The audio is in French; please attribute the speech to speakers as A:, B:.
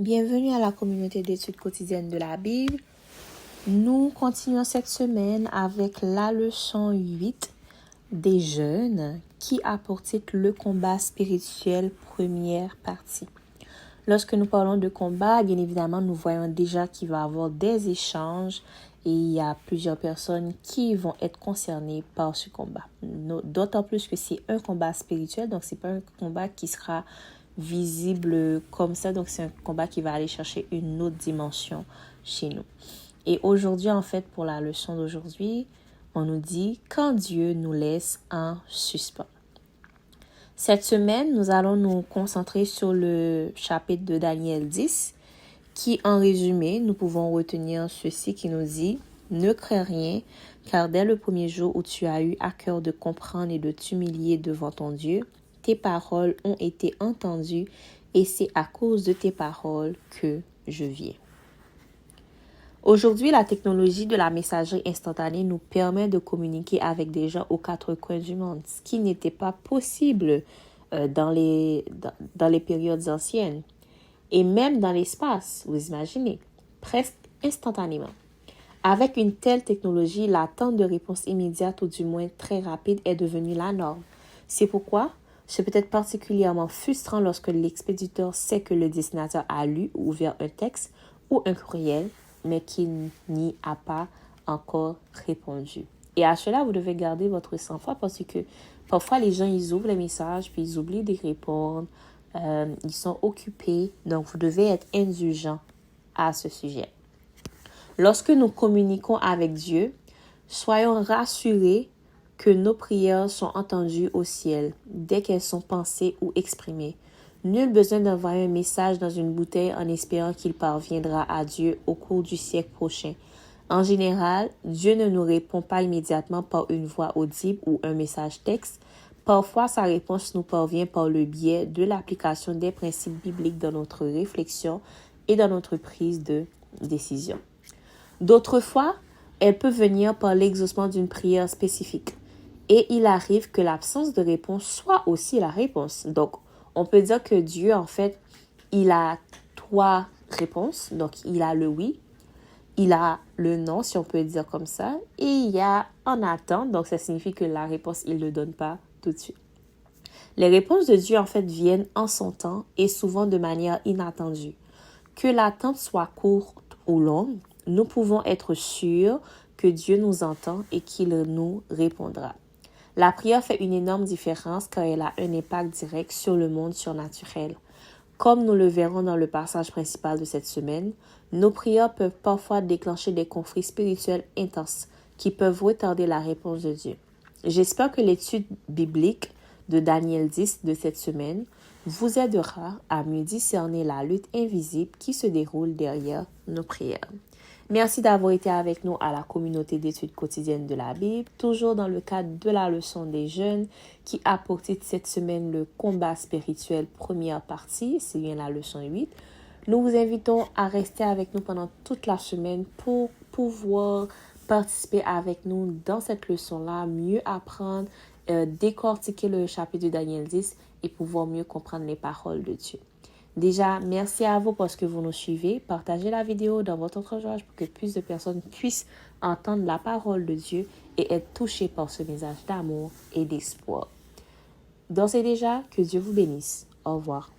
A: bienvenue à la communauté d'études quotidiennes de la Bible. Nous continuons cette semaine avec la leçon 8 des jeûnes qui a pour titre le combat spirituel, première partie. Lorsque nous parlons de combat, bien évidemment, nous voyons déjà qu'il va y avoir des échanges et il y a plusieurs personnes qui vont être concernées par ce combat. D'autant plus que c'est un combat spirituel, donc c'est pas un combat qui sera visible comme ça, donc c'est un combat qui va aller chercher une autre dimension chez nous. Et aujourd'hui, en fait, pour la leçon d'aujourd'hui, on nous dit « Quand Dieu nous laisse en suspens ». Cette semaine, nous allons nous concentrer sur le chapitre de Daniel 10, qui, en résumé, nous pouvons retenir ceci qui nous dit « Ne crains rien, car dès le premier jour où tu as eu à cœur de comprendre et de t'humilier devant ton Dieu, tes paroles ont été entendues et c'est à cause de tes paroles que je viens. » Aujourd'hui, la technologie de la messagerie instantanée nous permet de communiquer avec des gens aux quatre coins du monde, ce qui n'était pas possible dans les périodes anciennes. Et même dans l'espace, vous imaginez, presque instantanément. Avec une telle technologie, l'attente de réponse immédiate ou du moins très rapide est devenue la norme. C'est pourquoi c'est peut-être particulièrement frustrant lorsque l'expéditeur sait que le destinataire a lu ou ouvert un texte ou un courriel, mais qu'il n'y a pas encore répondu. Et à cela, vous devez garder votre sang-froid parce que parfois, les gens, ils ouvrent les messages puis ils oublient de répondre. Ils sont occupés, donc vous devez être indulgent à ce sujet. Lorsque nous communiquons avec Dieu, soyons rassurés que nos prières sont entendues au ciel dès qu'elles sont pensées ou exprimées. Nul besoin d'envoyer un message dans une bouteille en espérant qu'il parviendra à Dieu au cours du siècle prochain. En général, Dieu ne nous répond pas immédiatement par une voix audible ou un message texte. Parfois, sa réponse nous parvient par le biais de l'application des principes bibliques dans notre réflexion et dans notre prise de décision. D'autres fois, elle peut venir par l'exaucement d'une prière spécifique. Et il arrive que l'absence de réponse soit aussi la réponse. Donc, on peut dire que Dieu, en fait, il a trois réponses. Donc, il a le oui, il a le non, si on peut dire comme ça, et il y a en attente. Donc, ça signifie que la réponse, il ne le donne pas tout de suite. Les réponses de Dieu, en fait, viennent en son temps et souvent de manière inattendue. Que l'attente soit courte ou longue, nous pouvons être sûrs que Dieu nous entend et qu'il nous répondra. La prière fait une énorme différence car elle a un impact direct sur le monde surnaturel. Comme nous le verrons dans le passage principal de cette semaine, nos prières peuvent parfois déclencher des conflits spirituels intenses qui peuvent retarder la réponse de Dieu. J'espère que l'étude biblique de Daniel 10 de cette semaine vous aidera à mieux discerner la lutte invisible qui se déroule derrière nos prières. Merci d'avoir été avec nous à la communauté d'études quotidiennes de la Bible, toujours dans le cadre de la leçon des jeunes qui a pour titre cette semaine le combat spirituel première partie, c'est bien la leçon 8. Nous vous invitons à rester avec nous pendant toute la semaine pour pouvoir participer avec nous dans cette leçon-là, mieux apprendre, décortiquer le chapitre de Daniel 10 et pouvoir mieux comprendre les paroles de Dieu. Déjà, merci à vous parce que vous nous suivez. Partagez la vidéo dans votre entourage pour que plus de personnes puissent entendre la parole de Dieu et être touchées par ce message d'amour et d'espoir. Donc, c'est déjà que Dieu vous bénisse. Au revoir.